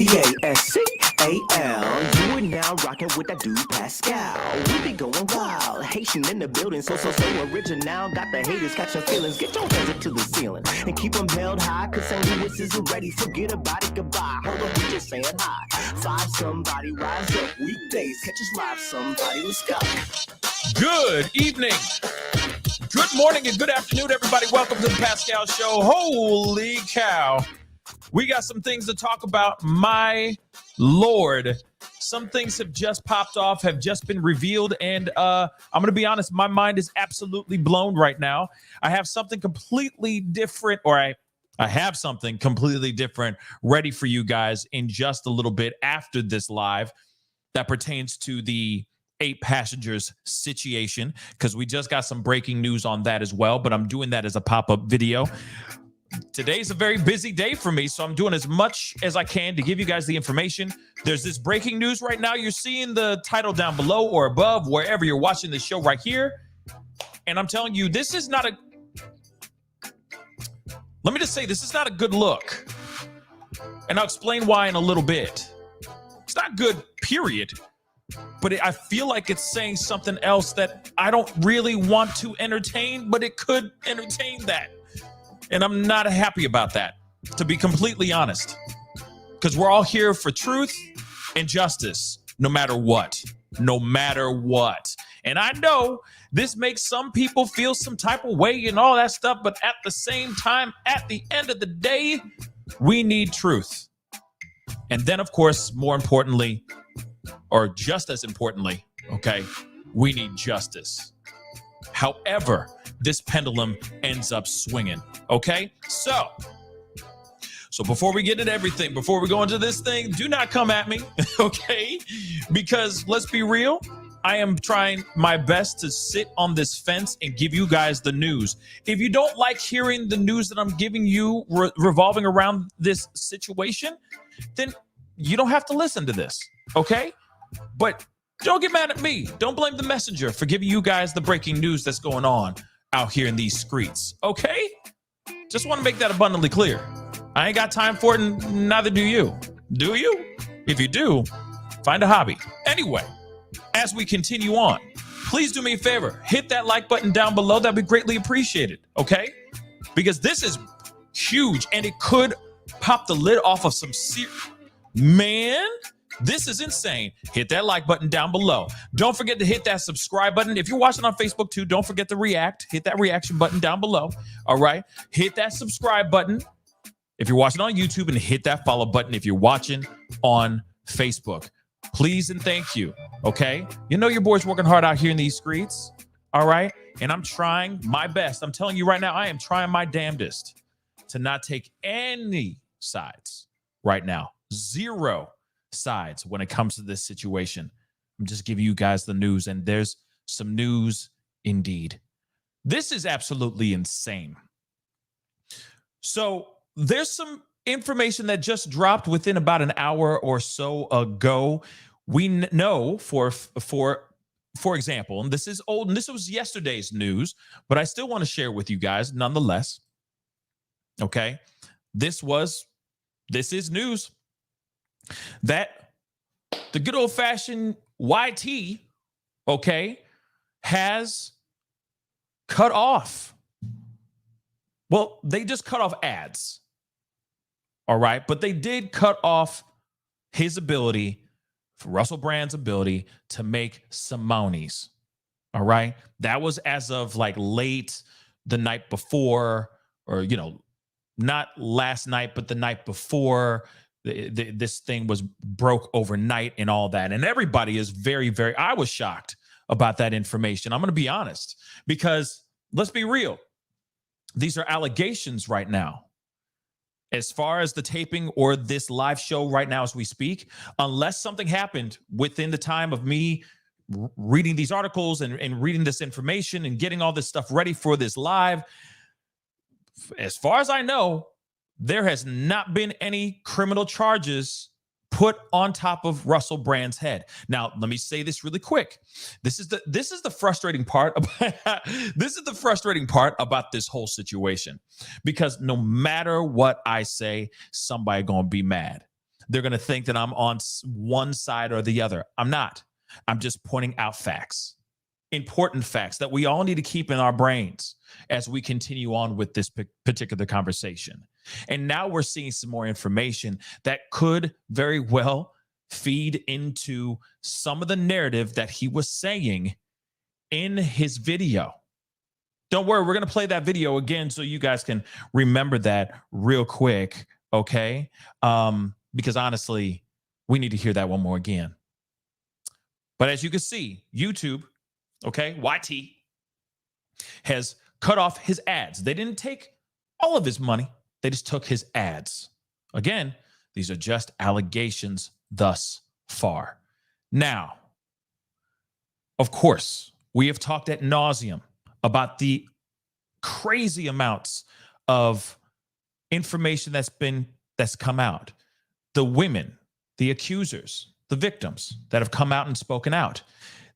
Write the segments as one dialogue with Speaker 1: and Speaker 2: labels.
Speaker 1: Pascal. You are now rocking with that dude Pascal. We be going wild, Haitian in the building, so original. Got the haters catching feelings. Get your hands up to the ceiling and keep them held high. Cause St. Louis isn't ready. Forget about it, goodbye. Hold on, we just saying hi. Five somebody, rise up. Weekdays, catch us live. Somebody, let's go.
Speaker 2: Good evening. Good morning and good afternoon, everybody. Welcome to the Pascal Show. Holy cow. We got some things to talk about. My Lord. Some things have just popped off, have just been revealed, and I'm going to be honest, my mind is absolutely blown right now. I have something completely different, or I have something completely different ready for you guys in just a little bit after this live that pertains to the 8 passengers situation, because we just got some breaking news on that as well, but I'm doing that as a pop-up video. Today's a very busy day for me, so I'm doing as much as I can to give you guys the information. There's this breaking news right now. You're seeing the title down below or above, wherever you're watching the show right here. And I'm telling you, this is not a... Let me just say, this is not a good look. And I'll explain why in a little bit. It's not good, period. But I feel like it's saying something else that I don't really want to entertain, but it could entertain that. And I'm not happy about that, to be completely honest, because we're all here for truth and justice, no matter what, And I know this makes some people feel some type of way and all that stuff, but at the same time, at the end of the day, we need truth. And then, of course, more importantly, or just as importantly, okay, we need justice. However, this pendulum ends up swinging, okay? So before we get into everything, before we go into this thing, do not come at me, okay? Because let's be real, I am trying my best to sit on this fence and give you guys the news. If you don't like hearing the news that I'm giving you revolving around this situation, then you don't have to listen to this, okay? But don't get mad at me. Don't blame the messenger for giving you guys the breaking news that's going on out here in these streets, okay? Just want to make that abundantly clear. I ain't got time for it, and neither do you. Do you? If you do, find a hobby. Anyway, as we continue on, please do me a favor. Hit that like button down below. That'd be greatly appreciated, okay? Because this is huge, and it could pop the lid off of some Man, this is insane. Hit that like button down below. Don't forget to hit that subscribe button. If you're watching on Facebook too, don't forget to react. Hit that reaction button down below. All right. Hit that subscribe button if you're watching on YouTube, and hit that follow button if you're watching on Facebook. Please and thank you. Okay. You know your boy's working hard out here in these streets. All right. And I'm trying my best. I'm telling you right now, I am trying my damnedest to not take any sides right now. Zero sides when it comes to this situation. I'm just giving you guys the news, and there's some news indeed. This is absolutely insane. So there's some information that just dropped within about an hour or so ago. We know for example, and this is old, and this was yesterday's news, but I still want to share with you guys nonetheless. Okay, this is news that the good old-fashioned YT, okay, has cut off. Well, they just cut off ads, all right? But they did cut off his ability, Russell Brand's ability, to make some monies, all right? That was as of like late the night before, or, you know, not last night, but the night before. This thing was broke overnight and all that. And everybody is I was shocked about that information. I'm going to be honest, because let's be real. These are allegations right now. As far as the taping or this live show right now as we speak, unless something happened within the time of me reading these articles and reading this information and getting all this stuff ready for this live, as far as I know, there has not been any criminal charges put on top of Russell Brand's head. Now, let me say this really quick. This is the frustrating part about this whole situation, because no matter what I say, somebody gonna be mad. they're going to think that I'm on one side or the other. I'm not. I'm just pointing out facts, important facts that we all need to keep in our brains as we continue on with this particular conversation. And now we're seeing some more information that could very well feed into some of the narrative that he was saying in his video. Don't worry, we're going to play that video again so you guys can remember that real quick, okay? Because honestly, we need to hear that one more again. But as you can see, YouTube, okay, YT, has cut off his ads. They didn't take all of his money. They just took his ads. Again, these are just allegations thus far. Now, of course, we have talked ad nauseum about the crazy amounts of information that's come out. The women, the accusers, the victims that have come out and spoken out.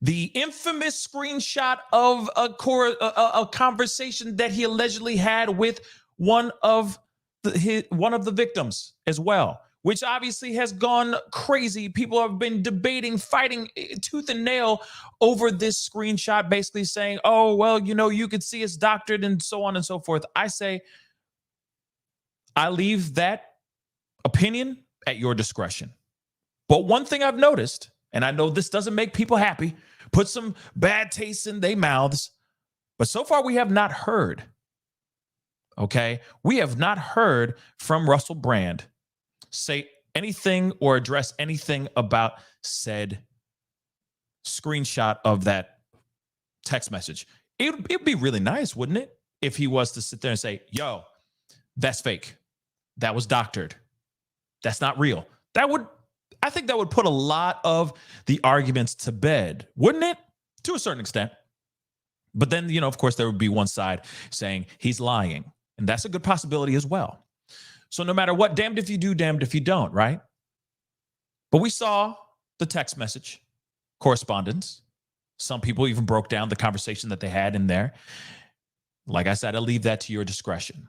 Speaker 2: The infamous screenshot of a conversation that he allegedly had with one of the victims as well, which obviously has gone crazy. People have been debating, fighting tooth and nail over this screenshot, basically saying, oh, well, you could see it's doctored and so on and so forth. I say, I leave that opinion at your discretion. But one thing I've noticed, and I know this doesn't make people happy, put some bad taste in their mouths, but so far we have not heard, okay? We have not heard from Russell Brand say anything or address anything about said screenshot of that text message. It'd be really nice, wouldn't it, if he was to sit there and say, yo, that's fake. That was doctored. That's not real. I think that would put a lot of the arguments to bed, wouldn't it? To a certain extent. But then, of course, there would be one side saying he's lying. And that's a good possibility as well. So no matter what, damned if you do, damned if you don't, right? But we saw the text message correspondence. Some people even broke down the conversation that they had in there. Like I said, I'll leave that to your discretion.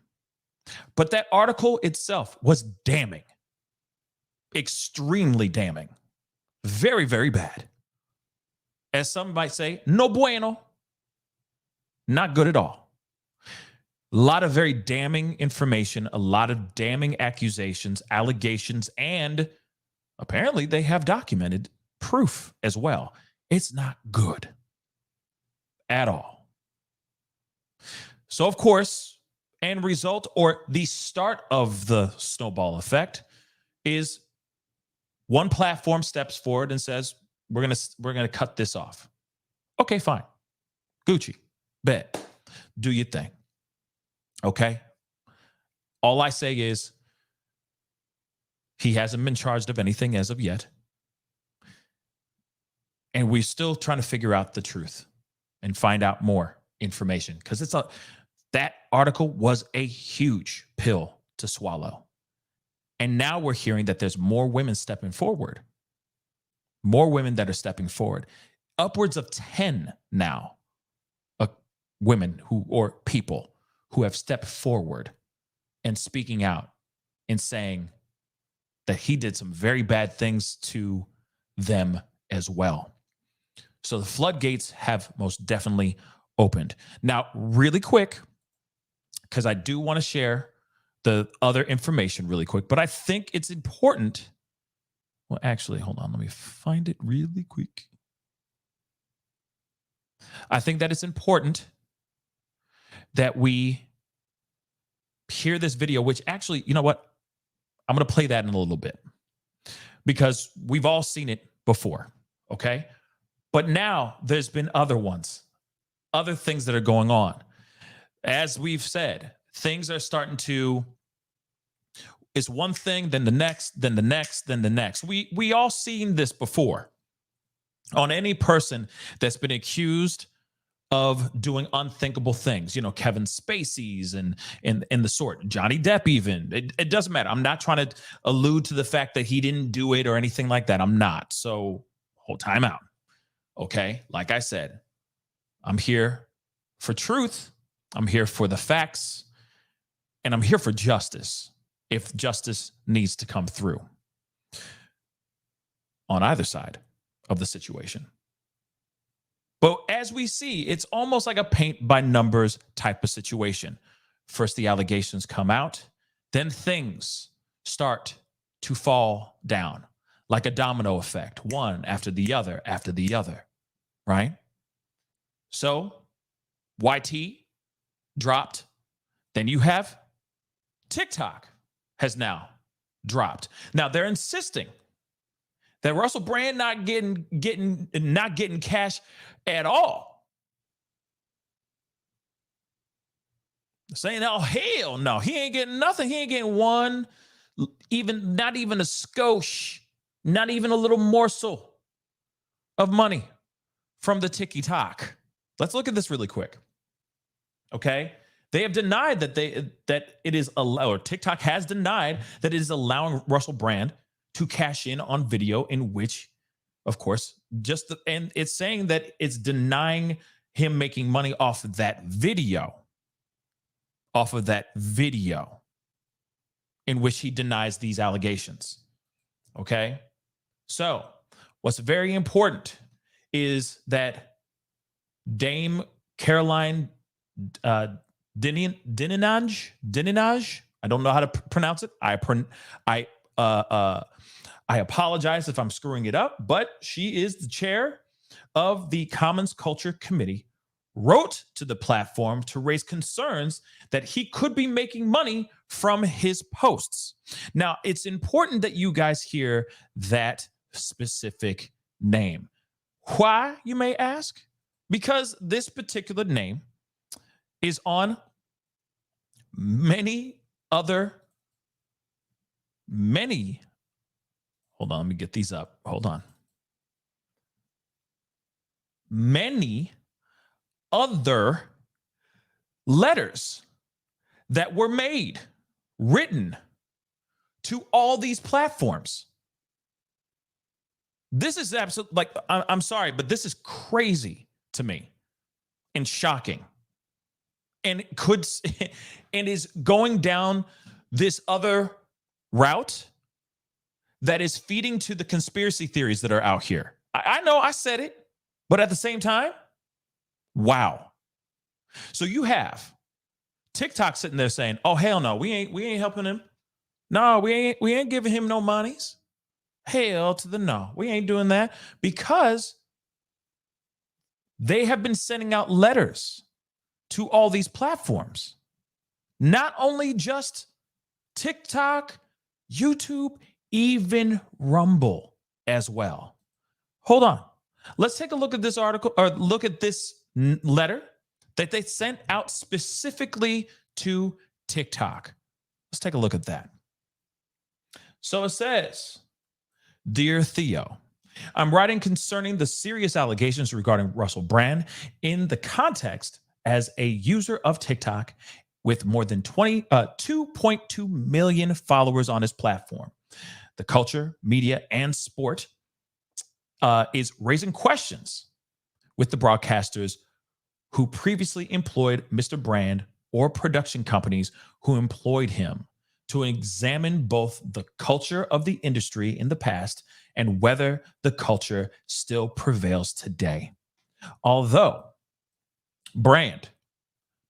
Speaker 2: But that article itself was damning. Extremely damning. Very, very bad. As some might say, no bueno. Not good at all. A lot of very damning information, a lot of damning accusations, allegations, and apparently they have documented proof as well. It's not good at all. So, of course, end result or the start of the snowball effect is one platform steps forward and says, we're gonna cut this off. Okay, fine. Gucci, bet. Do your thing. Okay? All I say is he hasn't been charged of anything as of yet. And we're still trying to figure out the truth and find out more information because that article was a huge pill to swallow. And now we're hearing that there's more women stepping forward. More women that are stepping forward. Upwards of 10 now women or people who have stepped forward and speaking out and saying that he did some very bad things to them as well. So the floodgates have most definitely opened. Now, really quick, because I do want to share the other information really quick, but I think it's important. Well, actually, hold on. Let me find it really quick. I think that it's important that we hear this video, which actually, you know what? I'm going to play that in a little bit because we've all seen it before, okay? But now there's been other ones, other things that are going on. As we've said, things are starting to, it's one thing, then the next, then the next, then the next. We all seen this before on any person that's been accused of doing unthinkable things, Kevin Spacey's and the sort, Johnny Depp even. It doesn't matter. I'm not trying to allude to the fact that he didn't do it or anything like that. I'm not. So hold time out. Okay? Like I said, I'm here for truth. I'm here for the facts. And I'm here for justice if justice needs to come through. on either side of the situation. But as we see, it's almost like a paint by numbers type of situation. First, the allegations come out, then things start to fall down like a domino effect, one after the other, right? So YT dropped. Then you have TikTok has now dropped. Now they're insisting that Russell Brand not getting cash at all. Saying, oh, hell no, he ain't getting nothing. He ain't getting one, not even a skosh, not even a little morsel of money from the TikTok. Let's look at this really quick. Okay? They have denied that it is allowed, or TikTok has denied that it is allowing Russell Brand to cash in on video in which, of course, and it's saying that it's denying him making money off of that video. In which he denies these allegations. Okay? So, what's very important is that Dame Caroline Dinenage, I don't know how to pronounce it. I apologize if I'm screwing it up, but she is the chair of the Commons Culture Committee, wrote to the platform to raise concerns that he could be making money from his posts. Now, it's important that you guys hear that specific name. Why, you may ask? Because this particular name is on many, hold on, let me get these up. Hold on. Many other letters that were written to all these platforms. This is absolutely, like, I'm sorry, but this is crazy to me and shocking. And is going down this other route that is feeding to the conspiracy theories that are out here. I know I said it, but at the same time, wow. So you have TikTok sitting there saying, "Oh hell no, we ain't helping him. No, we ain't giving him no monies. Hell to the no. We ain't doing that," because they have been sending out letters to all these platforms. Not only just TikTok, YouTube, even Rumble as well. Hold on. Let's take a look at this article, or look at this letter that they sent out specifically to TikTok. Let's take a look at that. So it says, "Dear Theo, I'm writing concerning the serious allegations regarding Russell Brand in the context as a user of TikTok with more than 2.2 million followers on his platform. The culture, media, and sport is raising questions with the broadcasters who previously employed Mr. Brand or production companies who employed him to examine both the culture of the industry in the past and whether the culture still prevails today. Although Brand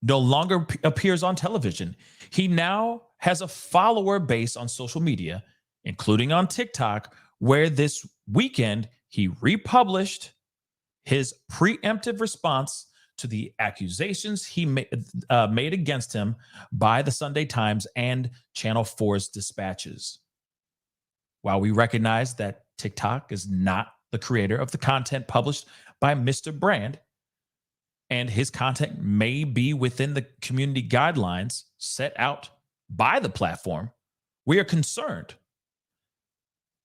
Speaker 2: no longer appears on television, he now has a follower base on social media, including on TikTok, where this weekend he republished his preemptive response to the accusations he made against him by the Sunday Times and Channel 4's dispatches. While we recognize that TikTok is not the creator of the content published by Mr. Brand, and his content may be within the community guidelines set out by the platform, we are concerned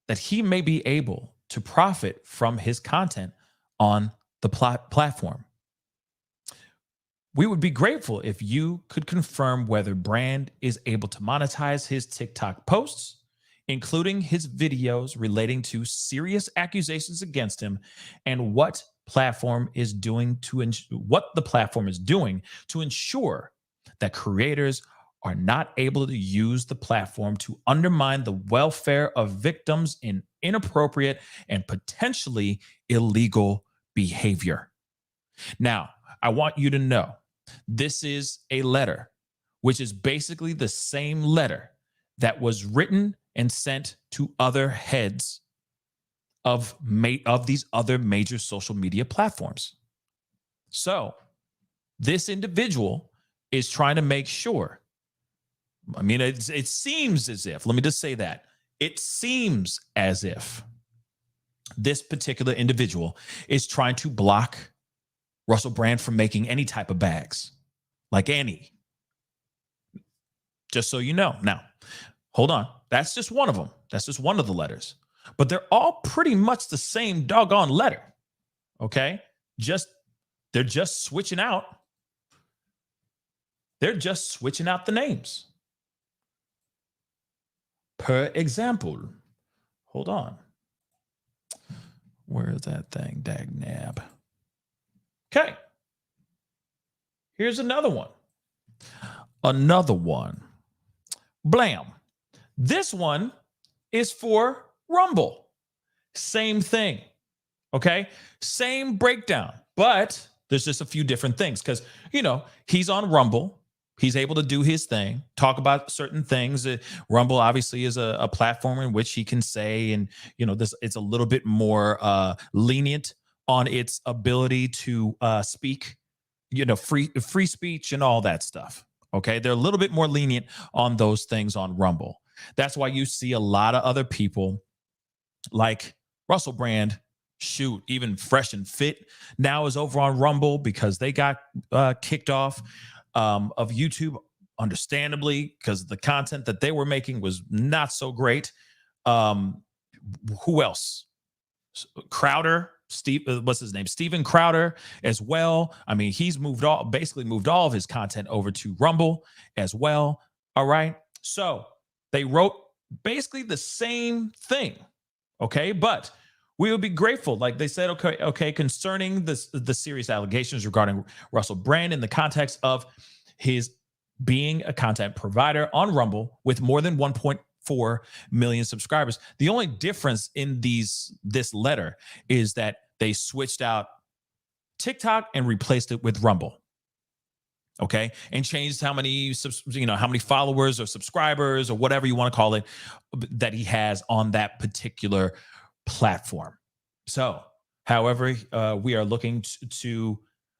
Speaker 2: that he may be able to profit from his content on the platform. We would be grateful if you could confirm whether Brand is able to monetize his TikTok posts, including his videos relating to serious accusations against him, and what the platform is doing to ensure that creators are not able to use the platform to undermine the welfare of victims in inappropriate and potentially illegal behavior. Now, I want you to know this is a letter, which is basically the same letter that was written and sent to other heads of these other major social media platforms. So this individual is trying to make sure. I mean, it seems as if, let me just say that, it seems as if this particular individual is trying to block Russell Brand from making any type of bags, like any. Just so you know. Now, hold on. That's just one of them. That's just one of the letters. But they're all pretty much the same doggone letter. Okay? They're just switching out. They're just switching out the names. Per example, hold on. Where's that thing? Dag nab. Okay. Here's another one. Another one. Blam. This one is for Rumble. Same thing. Okay. Same breakdown, but there's just a few different things because, he's on Rumble. He's able to do his thing, talk about certain things. Rumble obviously is a platform in which he can say, and it's a little bit more lenient on its ability to speak, free speech and all that stuff. Okay, they're a little bit more lenient on those things on Rumble. That's why you see a lot of other people like Russell Brand, even Fresh and Fit now is over on Rumble because they got kicked off of YouTube, understandably, because the content that they were making was not so great. Who else? Crowder, what's his name? Steven Crowder as well. I mean, he's basically moved all of his content over to Rumble as well. All right. So they wrote basically the same thing. Okay. But we would be grateful. Like they said, okay, concerning the serious allegations regarding Russell Brand in the context of his being a content provider on Rumble with more than 1.4 million subscribers. The only difference in this letter is that they switched out TikTok and replaced it with Rumble. Okay, and changed how many followers or subscribers or whatever you want to call it that he has on that particular platform. So, however, we are looking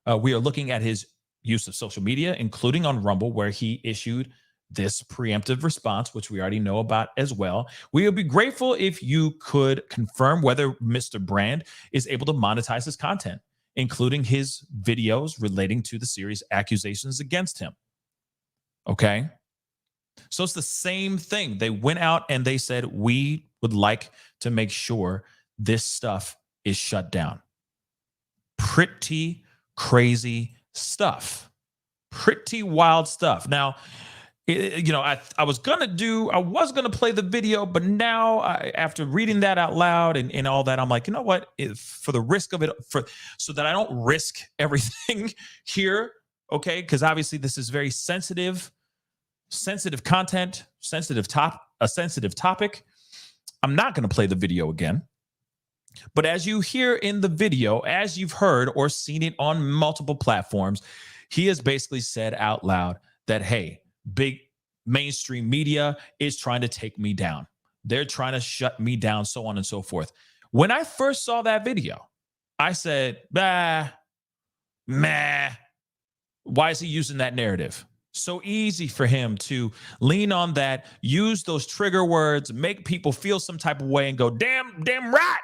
Speaker 2: at his use of social media, including on Rumble, where he issued this preemptive response, which we already know about as well. We would be grateful if you could confirm whether Mr. Brand is able to monetize his content, including his videos relating to the serious accusations against him. Okay? So it's the same thing. They went out and they said, we would like to make sure this stuff is shut down. Pretty crazy stuff. Pretty wild stuff. Now, I was gonna play the video, but now after reading that out loud and all that, I'm like, you know what? For the risk of it, so that I don't risk everything here, okay? Because obviously this is very sensitive content, a sensitive topic. I'm not gonna play the video again. But as you hear in the video, as you've heard or seen it on multiple platforms, he has basically said out loud that, hey, big mainstream media is trying to take me down. They're trying to shut me down, so on and so forth. When I first saw that video, I said, meh. Why is he using that narrative? So easy for him to lean on that, use those trigger words, make people feel some type of way and go, damn right.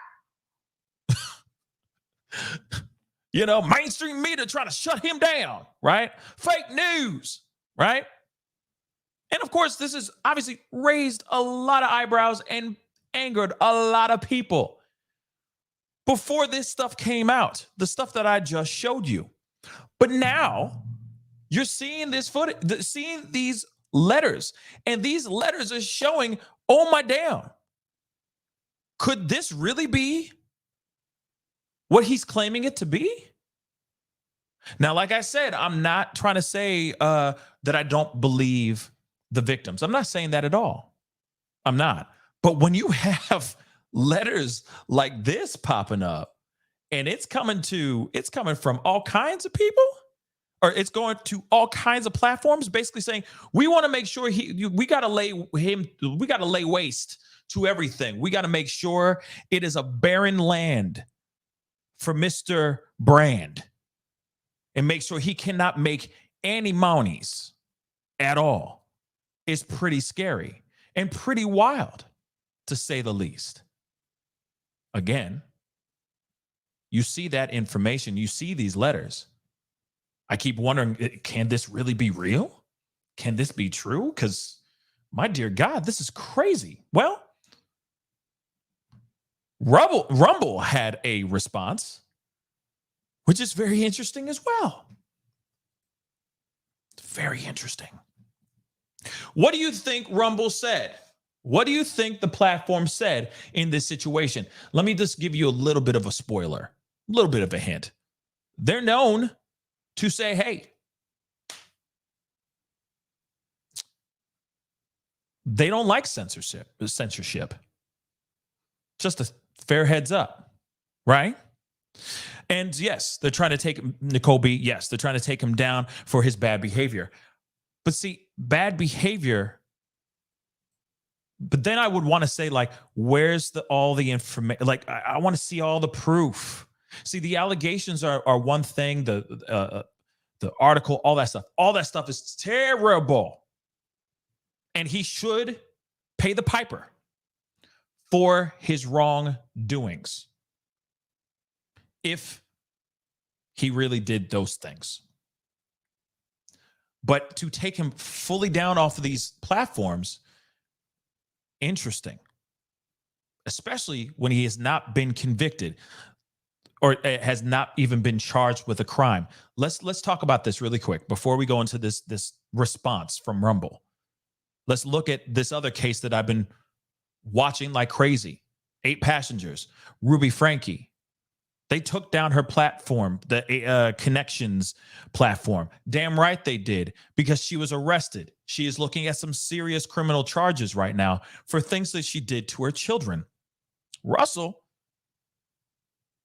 Speaker 2: Mainstream media trying to shut him down, right? Fake news, right? And of course, this has obviously raised a lot of eyebrows and angered a lot of people before this stuff came out, the stuff that I just showed you. But now you're seeing this footage, seeing these letters, and these letters are showing, oh my damn, could this really be what he's claiming it to be? Now, like I said, I'm not trying to say that I don't believe the victims. I'm not saying that at all. I'm not. But when you have letters like this popping up, and it's coming from all kinds of people, or it's going to all kinds of platforms, basically saying we want to make sure we got to lay waste to everything. We got to make sure it is a barren land for Mr. Brand, and make sure he cannot make any monies at all. It's pretty scary and pretty wild, to say the least. Again, you see that information, you see these letters. I keep wondering, can this really be real? Can this be true? Because, my dear God, this is crazy. Well, Rumble had a response, which is very interesting as well. Very interesting. What do you think Rumble said? What do you think the platform said in this situation? Let me just give you a little bit of a spoiler, a little bit of a hint. They're known to say, hey, they don't like censorship. Just a fair heads up, right? And yes, they're trying to take Nicole B. Yes, they're trying to take him down for his bad behavior. But see, bad behavior. But then I would want to say, like, where's all the information? Like, I want to see all the proof. See, the allegations are one thing. The article, all that stuff is terrible, and he should pay the piper for his wrongdoings if he really did those things. But to take him fully down off of these platforms, interesting, especially when he has not been convicted or has not even been charged with a crime. Let's talk about this really quick before we go into this response from Rumble. Let's look at this other case that I've been watching like crazy. 8 Passengers, Ruby Frankie. They took down her platform, the Connections platform. Damn right they did, because she was arrested. She is looking at some serious criminal charges right now for things that she did to her children. Russell,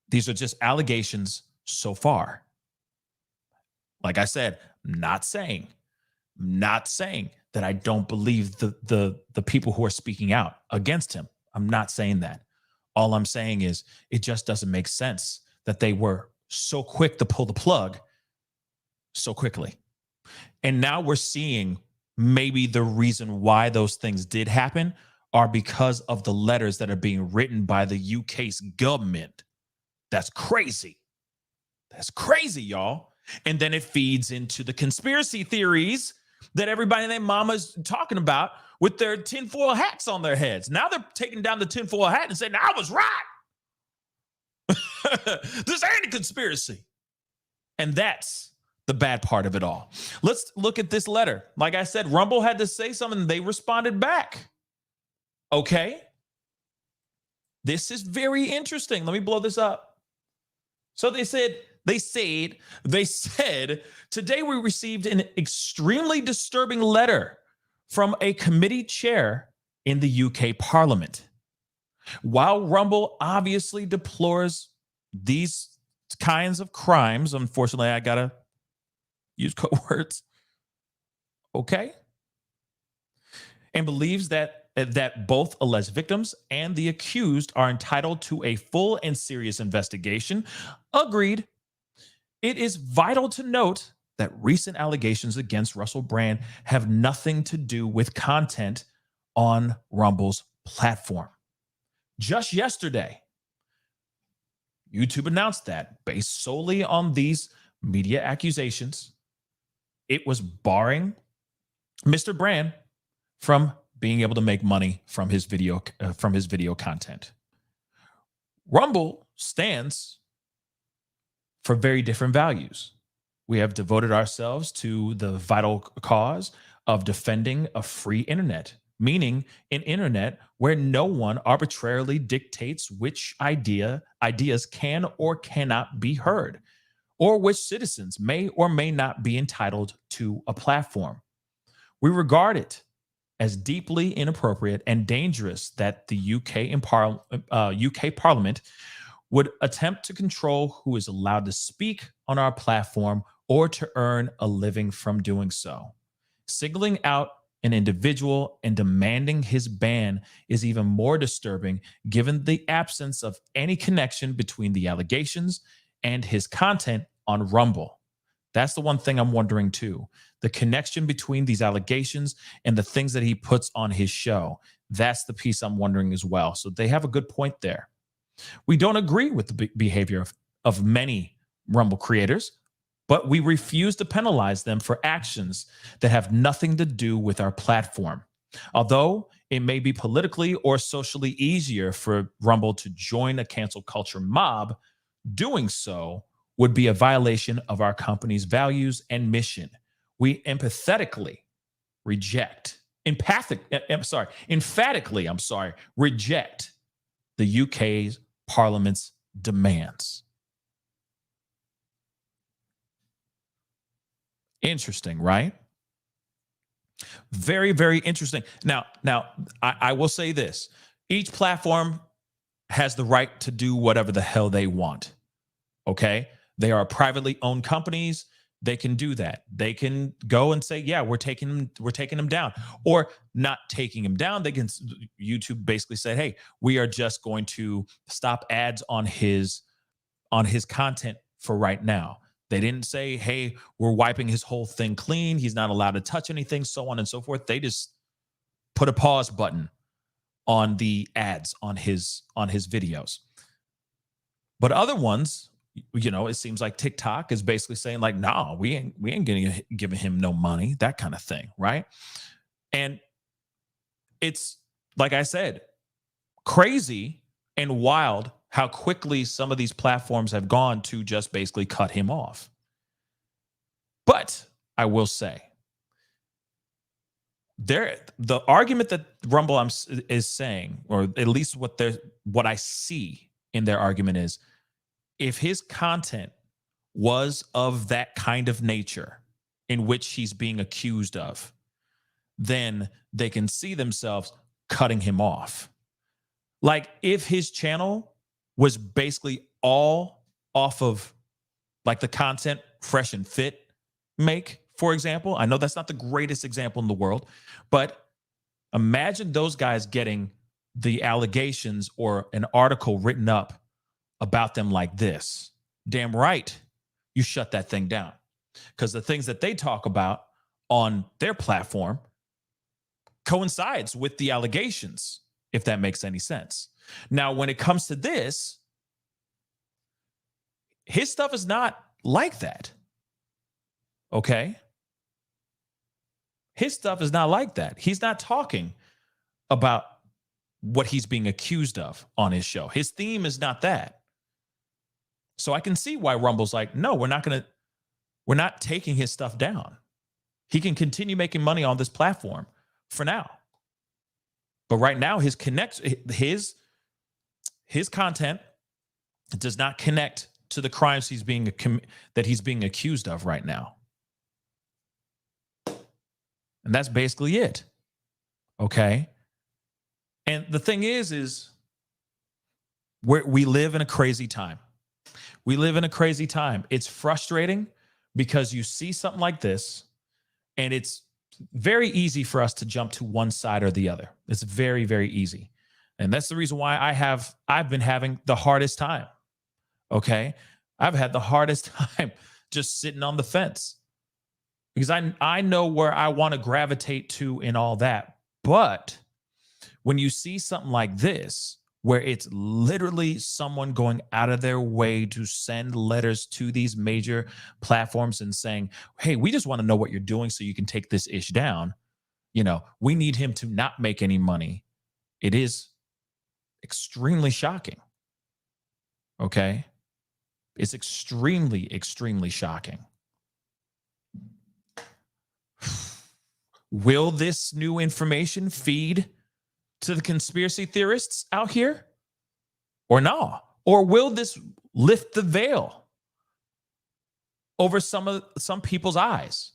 Speaker 2: these are just allegations so far. Like I said, not saying that I don't believe the people who are speaking out against him. I'm not saying that. All I'm saying is it just doesn't make sense that they were so quick to pull the plug so quickly. And now we're seeing maybe the reason why those things did happen are because of the letters that are being written by the UK's government. That's crazy. That's crazy, y'all. And then it feeds into the conspiracy theories that everybody and their mama's talking about with their tinfoil hats on their heads. Now they're taking down the tinfoil hat and saying, I was right. This ain't a conspiracy. And that's the bad part of it all. Let's look at this letter. Like I said, Rumble had to say something. They responded back. Okay. This is very interesting. Let me blow this up. So they said, today we received an extremely disturbing letter from a committee chair in the UK Parliament. While Rumble obviously deplores these kinds of crimes, unfortunately, I gotta use code words, okay, and believes that both alleged victims and the accused are entitled to a full and serious investigation, agreed. It is vital to note that recent allegations against Russell Brand have nothing to do with content on Rumble's platform. Just yesterday, YouTube announced that based solely on these media accusations, it was barring Mr. Brand from being able to make money from his video content. Rumble stands for very different values. We have devoted ourselves to the vital cause of defending a free internet, meaning an internet where no one arbitrarily dictates which ideas can or cannot be heard, or which citizens may or may not be entitled to a platform. We regard it as deeply inappropriate and dangerous that the UK Parliament would attempt to control who is allowed to speak on our platform or to earn a living from doing so. Singling out an individual and demanding his ban is even more disturbing given the absence of any connection between the allegations and his content on Rumble. That's the one thing I'm wondering too. The connection between these allegations and the things that he puts on his show. That's the piece I'm wondering as well. So they have a good point there. We don't agree with the behavior of many Rumble creators, but we refuse to penalize them for actions that have nothing to do with our platform. Although it may be politically or socially easier for Rumble to join a cancel culture mob, doing so would be a violation of our company's values and mission. We emphatically reject, emphatically reject the UK's Parliament's demands. Interesting, right? Very, very interesting. Now, I will say this. Each platform has the right to do whatever the hell they want. Okay? They are privately owned companies. They can do that. They can go and say, yeah, we're taking them down, or not taking them down. They can, YouTube basically said, hey, we are just going to stop ads on his content for right now. They didn't say, hey, we're wiping his whole thing clean. He's not allowed to touch anything, so on and so forth. They just put a pause button on the ads on his videos. But other ones, you know, it seems like TikTok is basically saying like, no, we ain't giving him no money, that kind of thing, right? And it's, like I said, crazy and wild how quickly some of these platforms have gone to just basically cut him off. But I will say, the argument that Rumble is saying, or at least what I see in their argument is, if his content was of that kind of nature in which he's being accused of, then they can see themselves cutting him off. Like if his channel was basically all off of like the content Fresh and Fit make, for example. I know that's not the greatest example in the world, but imagine those guys getting the allegations or an article written up about them like this. Damn right, you shut that thing down. Because the things that they talk about on their platform coincides with the allegations, if that makes any sense. Now, when it comes to this, his stuff is not like that. Okay? His stuff is not like that. He's not talking about what he's being accused of on his show. His theme is not that. So I can see why Rumble's like, no, we're not taking his stuff down. He can continue making money on this platform for now. But right now, his content does not connect to the crimes that he's being accused of right now. And that's basically it. Okay? And the thing is we live in a crazy time. We live in a crazy time. It's frustrating because you see something like this and it's very easy for us to jump to one side or the other. It's very, very easy. And that's the reason why I've been having the hardest time. Okay? I've had the hardest time just sitting on the fence because I know where I want to gravitate to and all that. But when you see something like this, where it's literally someone going out of their way to send letters to these major platforms and saying, hey, we just want to know what you're doing so you can take this ish down. You know, we need him to not make any money. It is extremely shocking. Okay? It's extremely, extremely shocking. Will this new information feed to the conspiracy theorists out here or no? Or will this lift the veil over some people's eyes?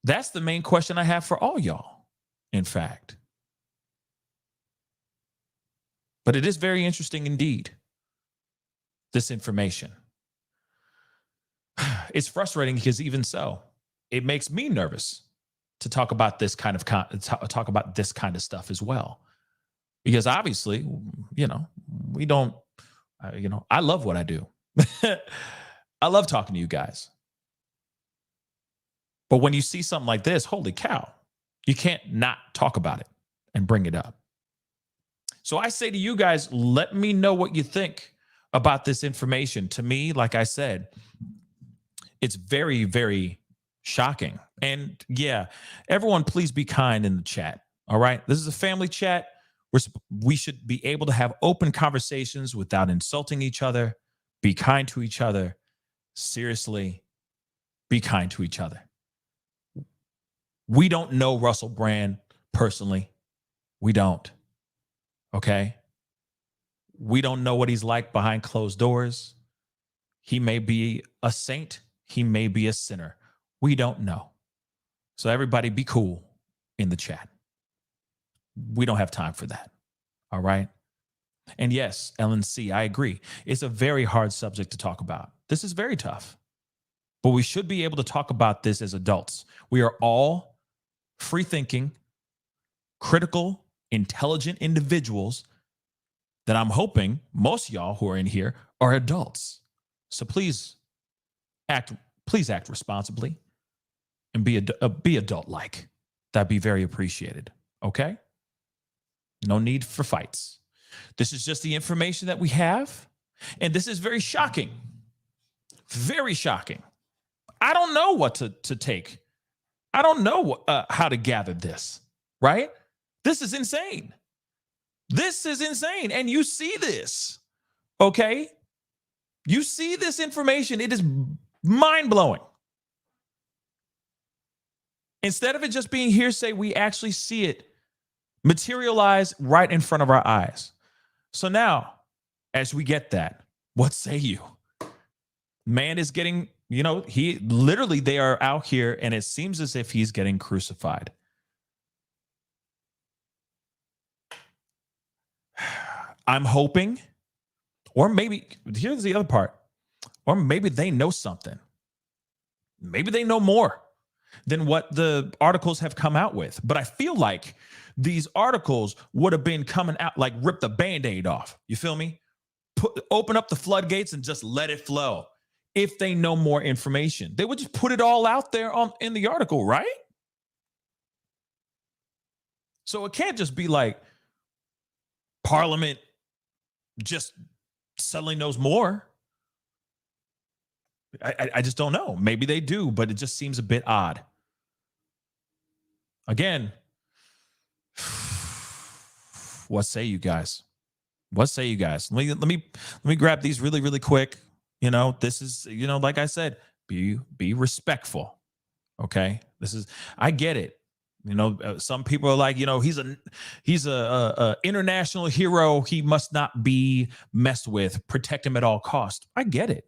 Speaker 2: That's the main question I have for all y'all. in fact. But it is very interesting indeed, this information. It's frustrating because even so, it makes me nervous to talk about this kind of talk about this kind of stuff as well. Because obviously, we don't, I love what I do. I love talking to you guys. But when you see something like this, holy cow, you can't not talk about it and bring it up. So I say to you guys, let me know what you think about this information. To me, like I said, it's very, very shocking. And yeah, everyone, please be kind in the chat. All right. This is a family chat. We should be able to have open conversations without insulting each other. Be kind to each other. Seriously, be kind to each other. We don't know Russell Brand personally. We don't. Okay? We don't know what he's like behind closed doors. He may be a saint. He may be a sinner. We don't know. So everybody be cool in the chat. We don't have time for that. All right? And yes, LNC, I agree. It's a very hard subject to talk about. This is very tough. But we should be able to talk about this as adults. We are all free-thinking, critical, intelligent individuals that I'm hoping most of y'all who are in here are adults. So please act responsibly and be adult-like. That'd be very appreciated. Okay? No need for fights. This is just the information that we have, and this is very shocking. Very shocking. I don't know what to take. I don't know how to gather this, right? This is insane. This is insane. And you see this, okay? You see this information. It is mind-blowing. Instead of it just being hearsay, we actually see it materialize right in front of our eyes. So now, as we get that, what say you? Man is getting, they are out here and it seems as if he's getting crucified. I'm hoping, or maybe, here's the other part, or maybe they know something. Maybe they know more than what the articles have come out with. But I feel like these articles would have been coming out like rip the Band-Aid off. You feel me? Open up the floodgates and just let it flow. If they know more information, they would just put it all out there in the article, right? So it can't just be like Parliament just suddenly knows more. I just don't know. Maybe they do, but it just seems a bit odd. Again, what say you guys? What say you guys? Let me grab these really, really quick. This is, like I said, be respectful. Okay. I get it. Some people are like, he's a international hero. He must not be messed with. Protect him at all costs. I get it.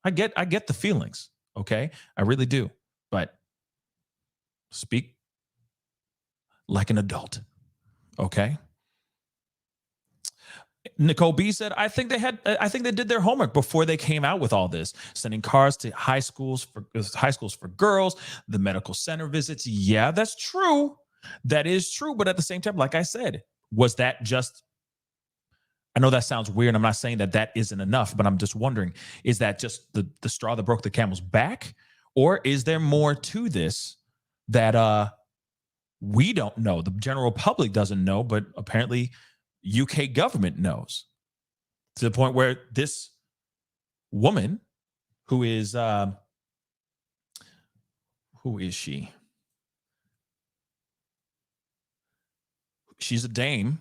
Speaker 2: I get the feelings. Okay. I really do. But speak like an adult. Okay. Nicole B said, I think they did their homework before they came out with all this, sending cars to high schools for girls, the medical center visits. Yeah, that's true. That is true. But at the same time, like I said, was that just, I know that sounds weird. I'm not saying that isn't enough, but I'm just wondering, is that just the straw that broke the camel's back? Or is there more to this that we don't know? The general public doesn't know, but apparently UK government knows, to the point where this woman, who is she? She's a dame.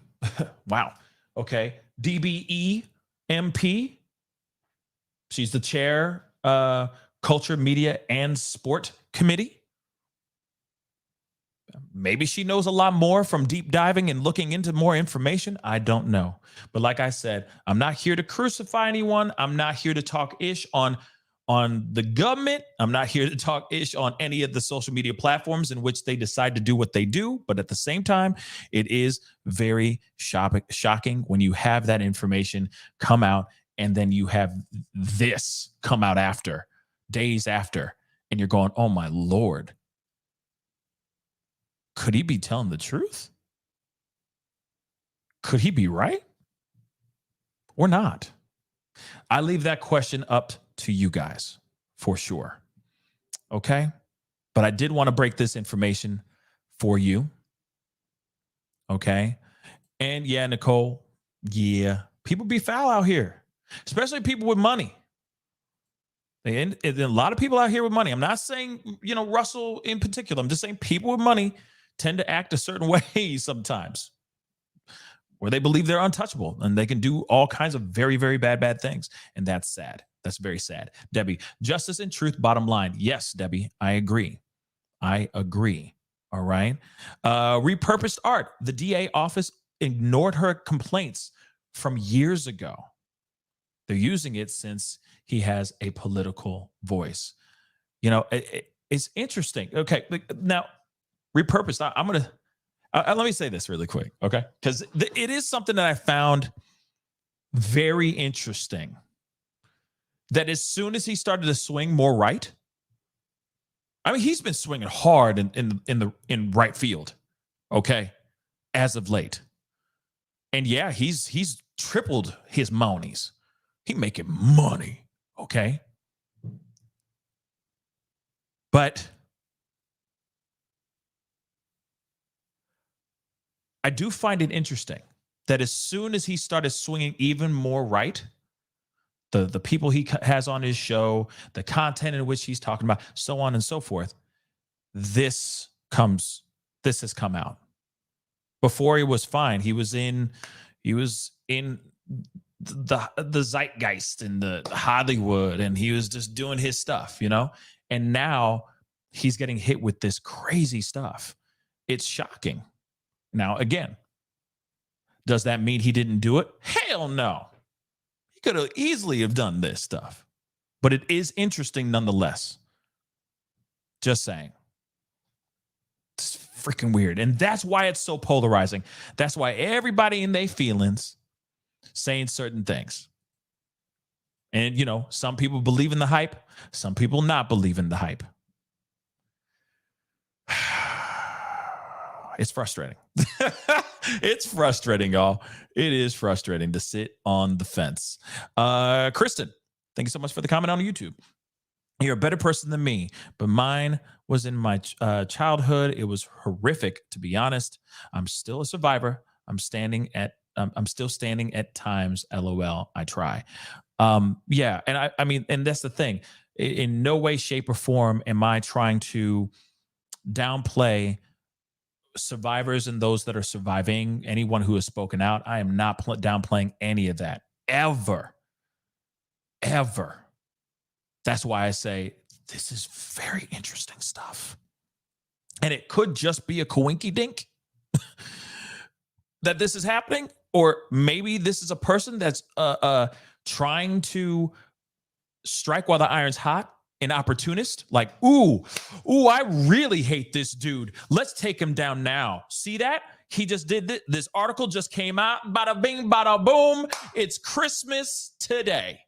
Speaker 2: Wow. Okay. DBE MP. She's the chair, Culture, Media, and Sport Committee. Maybe she knows a lot more from deep diving and looking into more information. I don't know. But like I said, I'm not here to crucify anyone. I'm not here to talk ish on on the government. I'm not here to talk ish on any of the social media platforms in which they decide to do what they do. But at the same time, it is very shocking when you have that information come out and then you have this come out after, days after, and you're going, oh my Lord, could he be telling the truth? Could he be right or not? I leave that question up to you guys for sure. Okay. But I did want to break this information for you. Okay. And yeah, Nicole, yeah, people be foul out here, especially people with money. And a lot of people out here with money. I'm not saying, Russell in particular. I'm just saying people with money tend to act a certain way sometimes, where they believe they're untouchable and they can do all kinds of very, very bad things. And that's sad. That's very sad. Debbie, justice and truth, bottom line. Yes, Debbie, I agree. All right. Repurposed art. The DA office ignored her complaints from years ago. They're using it since he has a political voice. It's interesting. Okay. Now, repurposed. Let me say this really quick, okay? Because it is something that I found very interesting. That as soon as he started to swing more right, I mean, he's been swinging hard in right field, okay, as of late. And yeah, he's tripled his monies. He making money, okay? But I do find it interesting that as soon as he started swinging even more right, the people he has on his show, the content in which he's talking about, so on and so forth, this has come out. Before he was fine. He was in the zeitgeist in the Hollywood, and he was just doing his stuff, and now he's getting hit with this crazy stuff. It's shocking. Now, again, does that mean he didn't do it? Hell no. He could have easily have done this stuff, but it is interesting nonetheless. Just saying. It's freaking weird. And that's why it's so polarizing. That's why everybody in their feelings saying certain things. And, some people believe in the hype. Some people not believe in the hype. It's frustrating. It's frustrating, y'all. It is frustrating to sit on the fence. Kristen, thank you so much for the comment on YouTube. You're a better person than me, but mine was in my childhood. It was horrific, to be honest. I'm still a survivor. I'm still standing at times. LOL. I try. Yeah, and I mean, and that's the thing. In no way, shape, or form am I trying to downplay survivors and those that are surviving, anyone who has spoken out. I am not downplaying any of that ever. That's why I say this is very interesting stuff. And it could just be a coinky dink that this is happening, or maybe this is a person that's trying to strike while the iron's hot. An opportunist, like, ooh, I really hate this dude. Let's take him down now. See that? He just did this. This article just came out. Bada bing, bada boom. It's Christmas today.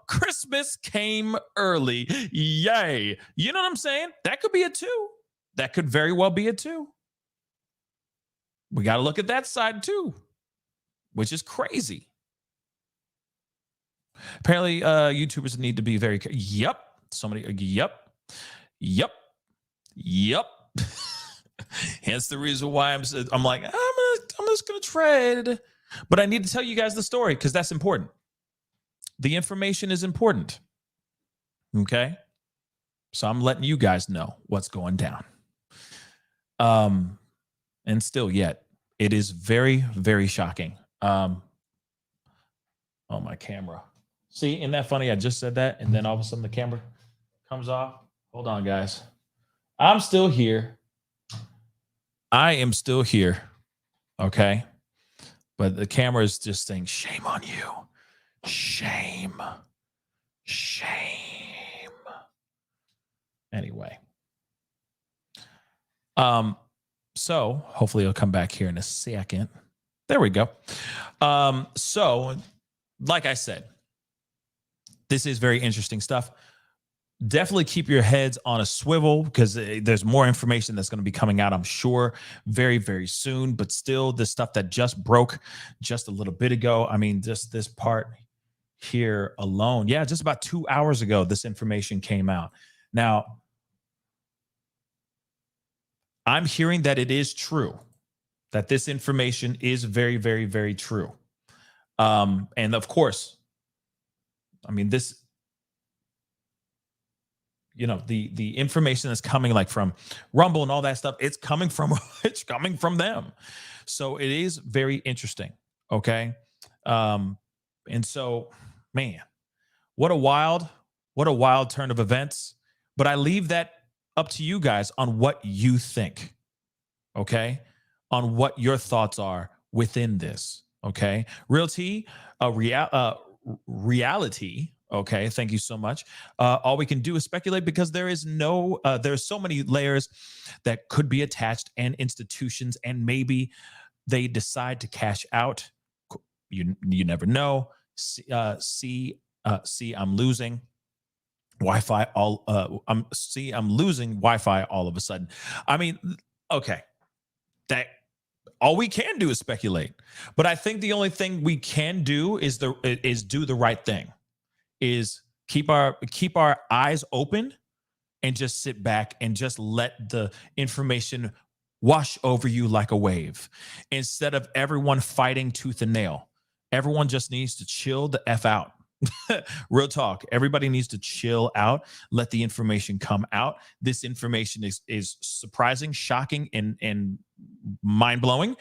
Speaker 2: Christmas came early. Yay. You know what I'm saying? That could be a 2. That could very well be a 2. We got to look at that side too, which is crazy. Apparently, YouTubers need to be very careful. Yep. Yep. Hence the reason why I'm like, I'm just gonna tread. But I need to tell you guys the story because that's important. The information is important. Okay. So I'm letting you guys know what's going down. And still yet, it is very, very shocking. Oh, my camera. See, isn't that funny? I just said that, and then all of a sudden the camera comes off. Hold on, guys. I'm still here. I am still here. Okay. But the camera is just saying, shame on you. Shame. Shame. Anyway. So hopefully he'll come back here in a second. There we go. So like I said, this is very interesting stuff. Definitely keep your heads on a swivel because there's more information that's going to be coming out, I'm sure, very, very soon. But still, the stuff that just broke just a little bit ago. I mean, just this part here alone. Yeah, just about 2 hours ago, this information came out. Now, I'm hearing that it is true, that this information is very, very, very true. And of course, I mean, this, you know, the information that's coming like from Rumble and all that stuff, it's coming from them. So it is very interesting. Okay. And so, man, what a wild turn of events. But I leave that up to you guys on what you think. Okay. On what your thoughts are within this. Okay. Realty, reality. Okay, thank you so much. All we can do is speculate because there's so many layers that could be attached and institutions, and maybe they decide to cash out. You never know. See, I'm losing Wi-Fi. I'm losing Wi-Fi all of a sudden. I mean, okay, that all we can do is speculate. But I think the only thing we can do is do the right thing. Is keep our eyes open and just sit back and just let the information wash over you like a wave. Instead of everyone fighting tooth and nail, everyone just needs to chill the F out. Real talk. Everybody needs to chill out, let the information come out. This information is surprising, shocking, and mind-blowing.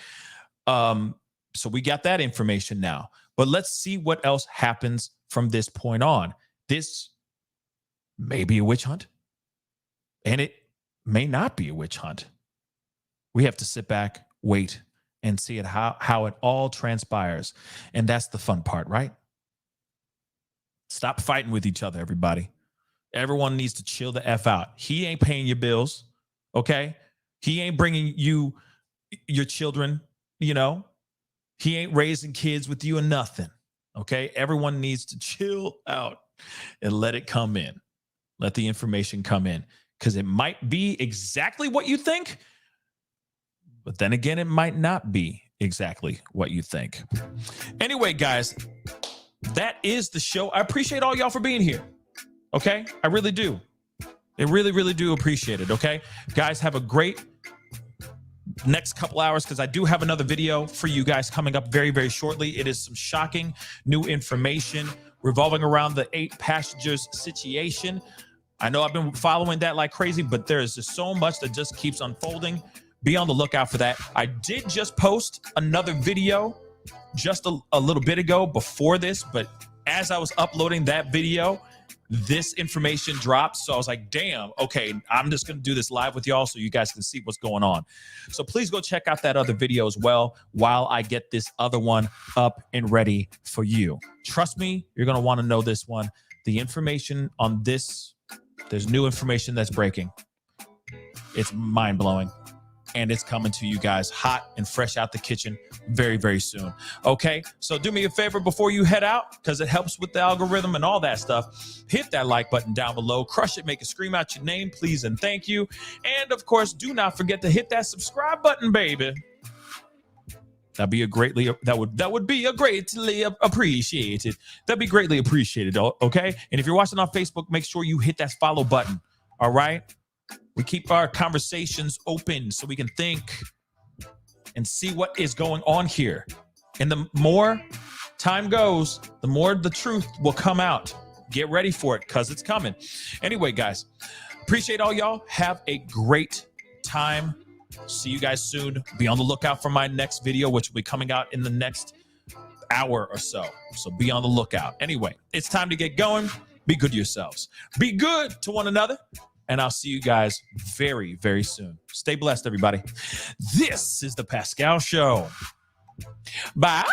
Speaker 2: So we got that information now. But let's see what else happens from this point on. This may be a witch hunt, and it may not be a witch hunt. We have to sit back, wait, and see how it all transpires. And that's the fun part, right? Stop fighting with each other, everybody. Everyone needs to chill the F out. He ain't paying your bills, okay? He ain't bringing you your children, you know? He ain't raising kids with you or nothing. Okay. Everyone needs to chill out and let it come in. Let the information come in because it might be exactly what you think. But then again, it might not be exactly what you think. Anyway, guys, that is the show. I appreciate all y'all for being here. Okay. I really do. I really, really do appreciate it. Okay. Guys, have a great next couple hours because I do have another video for you guys coming up very, very shortly. It is some shocking new information revolving around the 8 passengers situation. I know I've been following that like crazy, but there is just so much that just keeps unfolding. Be on the lookout for that. I did just post another video just a little bit ago before this, but as I was uploading that video, this information dropped. So I was like, damn, okay, I'm just going to do this live with y'all so you guys can see what's going on. So please go check out that other video as well while I get this other one up and ready for you. Trust me, you're going to want to know this one. The information on this, there's new information that's breaking. It's mind-blowing. And it's coming to you guys hot and fresh out the kitchen very, very soon. Okay, so do me a favor before you head out, because it helps with the algorithm and all that stuff. Hit that like button down below. Crush it. Make it scream out your name, please, and thank you. And, of course, do not forget to hit that subscribe button, baby. That would be a greatly appreciated. That'd be greatly appreciated, okay? And if you're watching on Facebook, make sure you hit that follow button, all right? We keep our conversations open so we can think and see what is going on here. And the more time goes, the more the truth will come out. Get ready for it because it's coming. Anyway, guys, appreciate all y'all. Have a great time. See you guys soon. Be on the lookout for my next video, which will be coming out in the next hour or so. So be on the lookout. Anyway, it's time to get going. Be good to yourselves. Be good to one another. And I'll see you guys very, very soon. Stay blessed, everybody. This is the Pascal Show. Bye.